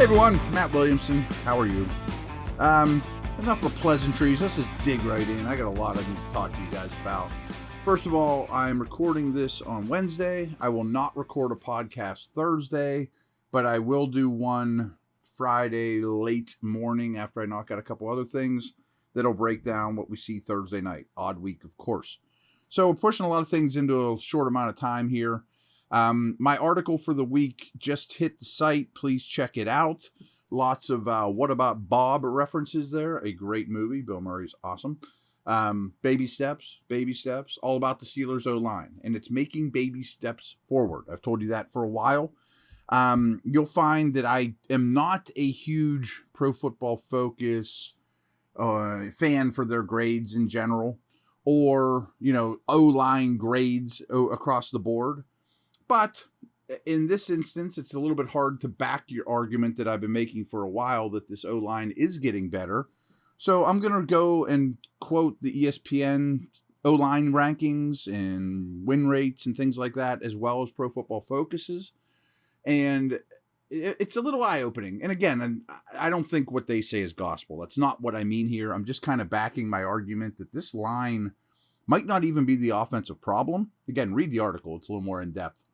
Hey everyone, Matt Williamson. How are you? Enough of the pleasantries. Let's just dig right in. I got a lot I need to talk to you guys about. First of all, I'm recording this on Wednesday. I will not record a podcast Thursday, but I will do one Friday late morning after I knock out a couple other things that'll break down what we see Thursday night. Odd week, of course. So we're pushing a lot of things into a short amount of time here. My article for the week just hit the site. Please check it out. Lots of What About Bob references there. A great movie. Bill Murray's awesome. Baby steps, all about the Steelers O-line. And it's making baby steps forward. I've told you that for a while. You'll find that I am not a huge Pro Football Focus fan for their grades in general. Or, O-line grades across the board. But in this instance, it's a little bit hard to back your argument that I've been making for a while that this O-line is getting better. So I'm going to go and quote the ESPN O-line rankings and win rates and things like that, as well as Pro Football Focus's. And it's a little eye-opening. And again, I don't think what they say is gospel. That's not what I mean here. I'm just kind of backing my argument that this line might not even be the offensive problem. Again, read the article. It's a little more in-depth.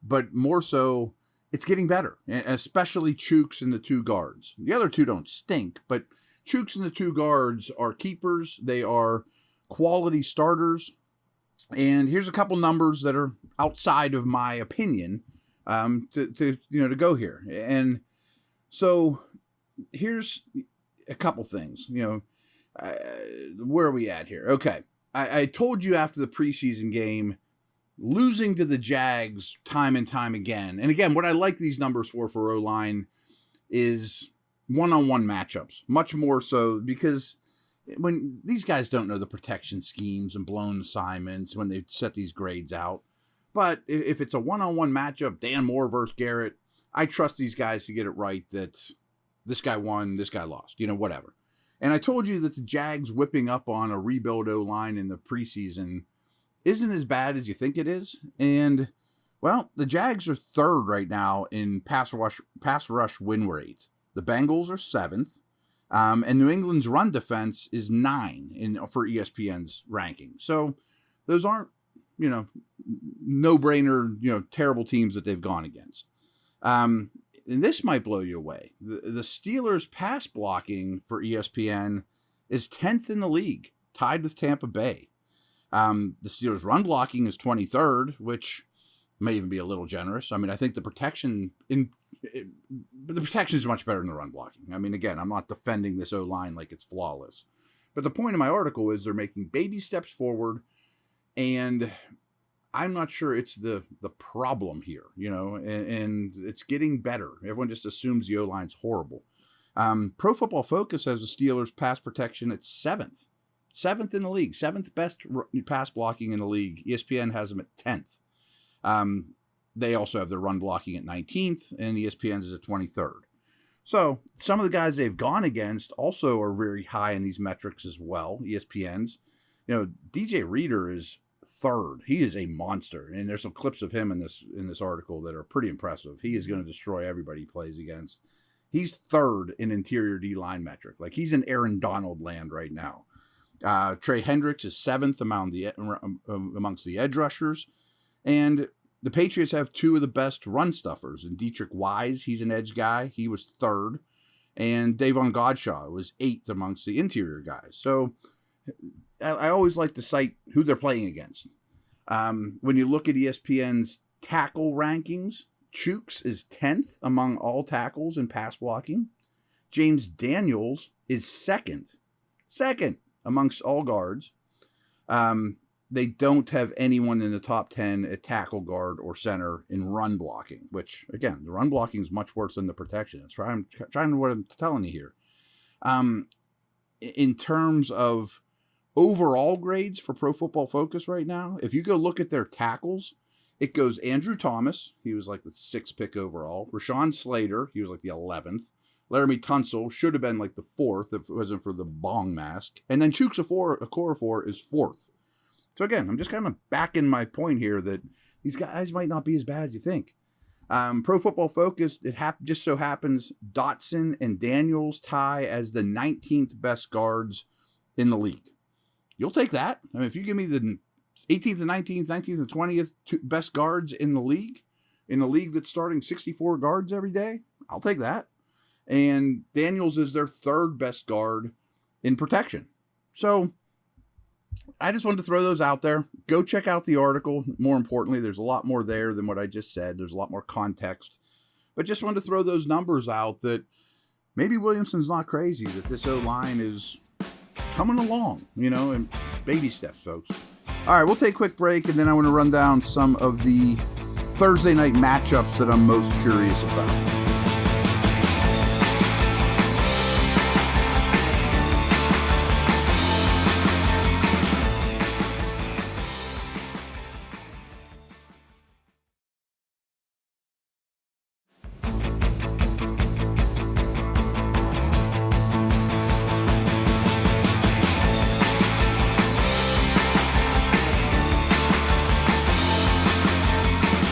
But more so, it's getting better, especially Chooks and the two guards. The other two don't stink, but Chooks and the two guards are keepers. They are quality starters. And here's a couple numbers that are outside of my opinion to go here. And so here's a couple things. Where are we at here? Okay. I told you after the preseason game, losing to the Jags time and time again. And again, what I like these numbers for O-line is one-on-one matchups. Much more so because when these guys don't know the protection schemes and blown assignments when they set these grades out. But if it's a one-on-one matchup, Dan Moore versus Garrett, I trust these guys to get it right that this guy won, this guy lost, whatever. And I told you that the Jags whipping up on a rebuild O-line in the preseason isn't as bad as you think it is. And, well, the Jags are third right now in pass rush win rate. The Bengals are 7th. And New England's run defense is 9 for ESPN's ranking. So those aren't, no-brainer, terrible teams that they've gone against. And this might blow you away. The Steelers' pass blocking for ESPN is 10th in the league, tied with Tampa Bay. The Steelers' run blocking is 23rd, which may even be a little generous. I mean, I think the protection is much better than the run blocking. I mean, again, I'm not defending this O-line like it's flawless. But the point of my article is they're making baby steps forward, and I'm not sure it's the problem here, and it's getting better. Everyone just assumes the O-line's horrible. Pro Football Focus has the Steelers' pass protection at 7th. 7th in the league, 7th best pass blocking in the league. ESPN has them at 10th. They also have their run blocking at 19th, and ESPN's is at 23rd. So some of the guys they've gone against also are very high in these metrics as well, ESPN's. DJ Reader is 3rd. He is a monster, and there's some clips of him in this article that are pretty impressive. He is going to destroy everybody he plays against. He's 3rd in interior D-line metric. Like, he's in Aaron Donald land right now. Trey Hendricks is 7th amongst the edge rushers. And the Patriots have 2 of the best run stuffers. And Dietrich Wise, he's an edge guy. He was 3rd. And Davon Godchaux was 8th amongst the interior guys. So I always like to cite who they're playing against. When you look at ESPN's tackle rankings, Chooks is 10th among all tackles in pass blocking. James Daniels is 2nd amongst all guards. They don't have anyone in the top 10 at tackle, guard, or center in run blocking, which, again, the run blocking is much worse than the protection. That's what I'm telling you here. In terms of overall grades for Pro Football Focus right now, if you go look at their tackles, it goes Andrew Thomas. He was like the 6th pick overall. Rashawn Slater. He was like the 11th. Laramie Tunsil should have been like the 4th if it wasn't for the bong mask. And then Chooks Okorafor is 4th. So again, I'm just kind of backing my point here that these guys might not be as bad as you think. Pro Football Focus, just so happens Dotson and Daniels tie as the 19th best guards in the league. You'll take that. I mean, if you give me the 18th and 19th, 19th and 20th best guards in the league that's starting 64 guards every day, I'll take that. And Daniels is their third best guard in protection. So I just wanted to throw those out there. Go check out the article. More importantly, there's a lot more there than what I just said. There's a lot more context. But just wanted to throw those numbers out that maybe Williamson's not crazy, that this O-line is coming along, and baby steps, folks. All right, we'll take a quick break, and then I want to run down some of the Thursday night matchups that I'm most curious about.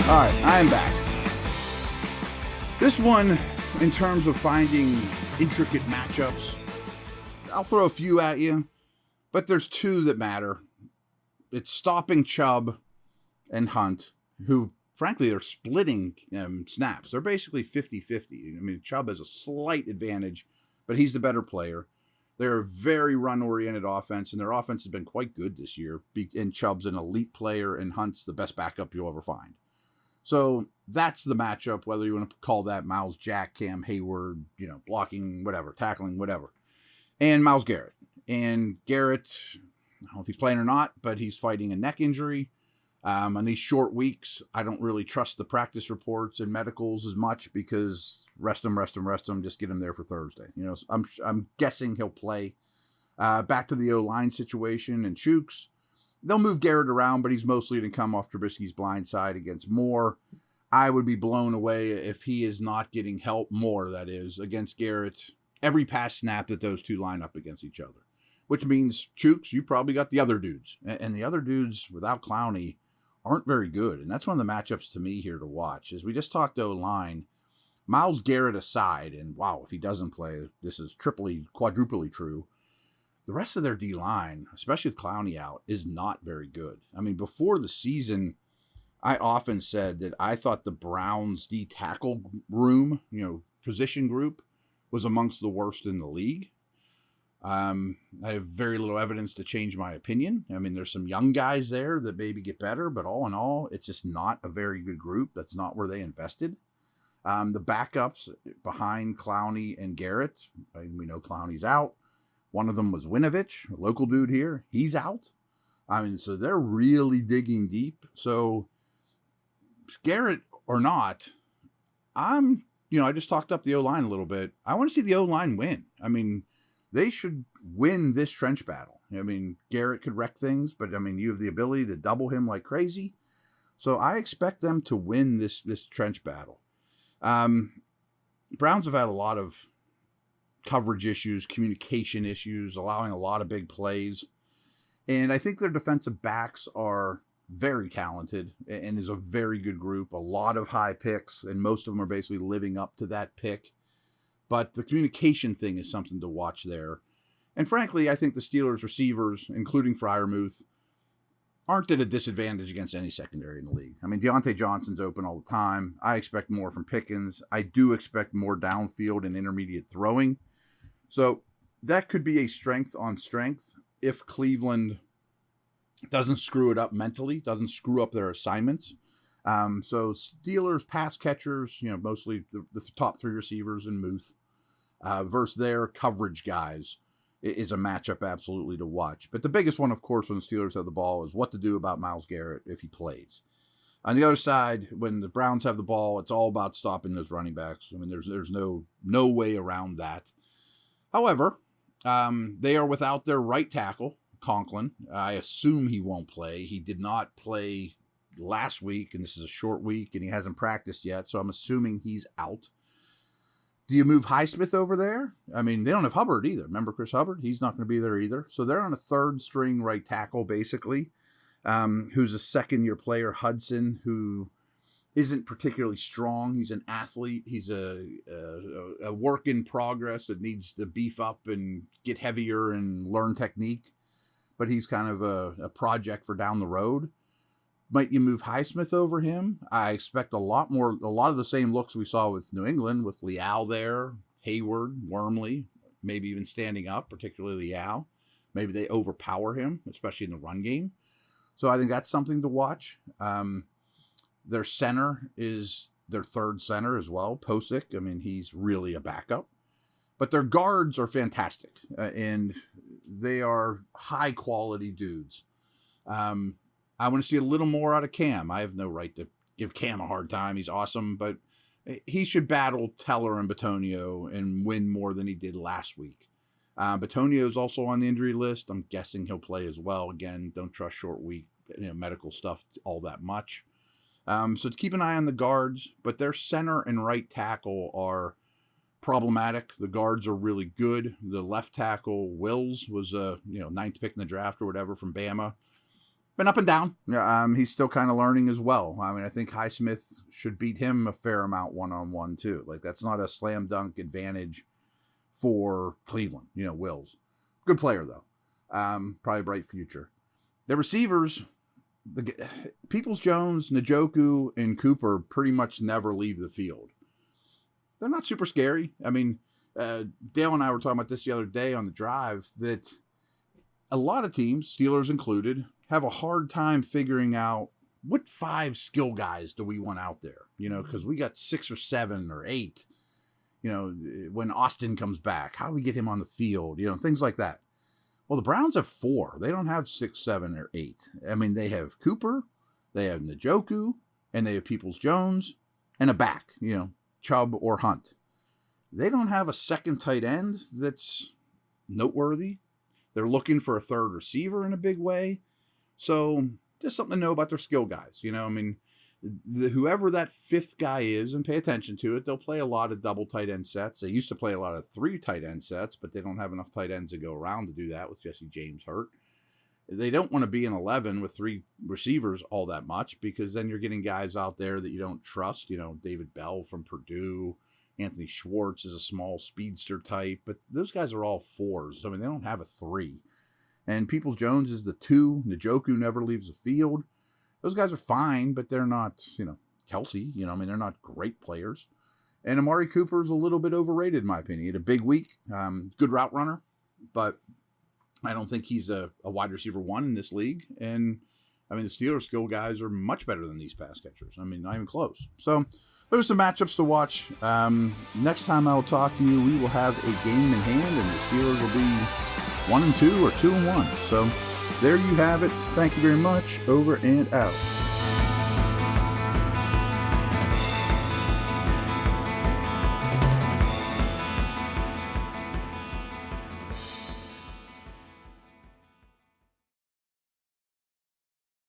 All right, I am back. This one, in terms of finding intricate matchups, I'll throw a few at you, but there's two that matter. It's stopping Chubb and Hunt, who, frankly, are splitting snaps. They're basically 50-50. I mean, Chubb has a slight advantage, but he's the better player. They're a very run-oriented offense, and their offense has been quite good this year. And Chubb's an elite player, and Hunt's the best backup you'll ever find. So that's the matchup, whether you want to call that Miles Jack, Cam Hayward, blocking, whatever, tackling, whatever. And Myles Garrett. And Garrett, I don't know if he's playing or not, but he's fighting a neck injury. On these short weeks, I don't really trust the practice reports and medicals as much because rest him, just get him there for Thursday. I'm guessing he'll play. Back to the O-line situation and Chooks. They'll move Garrett around, but he's mostly going to come off Trubisky's blind side against Moore. I would be blown away if he is not getting help, Moore, that is, against Garrett every pass snap that those two line up against each other. Which means, Chooks, you probably got the other dudes. And the other dudes, without Clowney, aren't very good. And that's one of the matchups to me here to watch. As we just talked O-line, Myles Garrett aside, and wow, if he doesn't play, this is quadruply true. The rest of their D-line, especially with Clowney out, is not very good. I mean, before the season, I often said that I thought the Browns D-tackle room, position group, was amongst the worst in the league. I have very little evidence to change my opinion. I mean, there's some young guys there that maybe get better, but all in all, it's just not a very good group. That's not where they invested. The backups behind Clowney and Garrett, we know Clowney's out. One of them was Winovich, a local dude here. He's out. I mean, so they're really digging deep. So Garrett or not, I just talked up the O-line a little bit. I want to see the O-line win. I mean, they should win this trench battle. I mean, Garrett could wreck things, but you have the ability to double him like crazy. So I expect them to win this trench battle. Browns have had a lot of coverage issues, communication issues, allowing a lot of big plays. And I think their defensive backs are very talented and is a very good group. A lot of high picks, and most of them are basically living up to that pick. But the communication thing is something to watch there. And frankly, I think the Steelers receivers, including Freiermuth, aren't at a disadvantage against any secondary in the league. I mean, Deontay Johnson's open all the time. I expect more from Pickens. I do expect more downfield and intermediate throwing. So that could be a strength on strength if Cleveland doesn't screw it up mentally, doesn't screw up their assignments. So Steelers pass catchers, mostly the top three receivers and Muth, versus their coverage guys is a matchup absolutely to watch. But the biggest one, of course, when the Steelers have the ball is what to do about Myles Garrett if he plays. On the other side, when the Browns have the ball, it's all about stopping those running backs. I mean, there's no way around that. However, they are without their right tackle, Conklin. I assume he won't play. He did not play last week, and this is a short week, and he hasn't practiced yet, so I'm assuming he's out. Do you move Highsmith over there? I mean, they don't have Hubbard either. Remember Chris Hubbard? He's not going to be there either. So they're on a third-string right tackle, basically, who's a second-year player, Hudson, who isn't particularly strong. He's an athlete. He's a work in progress that needs to beef up and get heavier and learn technique. But he's kind of a project for down the road. Might you move Highsmith over him? I expect a lot of the same looks we saw with New England, with Leal there, Hayward, Wormley, maybe even standing up, particularly Leal. Maybe they overpower him, especially in the run game. So I think that's something to watch. Their center is their third center as well, Posick. I mean, he's really a backup. But their guards are fantastic, and they are high-quality dudes. I want to see a little more out of Cam. I have no right to give Cam a hard time. He's awesome, but he should battle Teller and Bitonio and win more than he did last week. Bitonio is also on the injury list. I'm guessing he'll play as well. Again, don't trust short week, medical stuff all that much. So keep an eye on the guards, but their center and right tackle are problematic. The guards are really good. The left tackle, Wills, was ninth pick in the draft or whatever from Bama. Been up and down. He's still kind of learning as well. I mean, I think Highsmith should beat him a fair amount one-on-one too. Like, that's not a slam dunk advantage for Cleveland. Wills, good player though. Probably bright future. The receivers, Peoples-Jones, Njoku, and Cooper pretty much never leave the field. They're not super scary. I mean, Dale and I were talking about this the other day on the drive, that a lot of teams, Steelers included, have a hard time figuring out what 5 skill guys do we want out there, because we got 6 or 7 or 8, when Austin comes back, how do we get him on the field, things like that. Well, the Browns have 4. They don't have 6, 7, or 8. I mean, they have Cooper, they have Njoku, and they have Peoples-Jones, and a back, Chubb or Hunt. They don't have a second tight end that's noteworthy. They're looking for a third receiver in a big way. So just something to know about their skill guys. I mean, whoever that 5th guy is, and pay attention to it, they'll play a lot of double tight end sets. They used to play a lot of 3 tight end sets, but they don't have enough tight ends to go around to do that with Jesse James hurt. They don't want to be an 11 with 3 receivers all that much, because then you're getting guys out there that you don't trust. David Bell from Purdue, Anthony Schwartz is a small speedster type, but those guys are all 4s. I mean, they don't have a 3. And Peoples-Jones is the 2. Njoku never leaves the field. Those guys are fine, but they're not, Kelsey. They're not great players. And Amari Cooper's a little bit overrated, in my opinion. He had a big week, good route runner, but I don't think he's a wide receiver 1 in this league. And, the Steelers skill guys are much better than these pass catchers. Not even close. So those are some matchups to watch. Next time I will talk to you, we will have a game in hand, and the Steelers will be 1-2 or 2-1. So there you have it. Thank you very much. Over and out.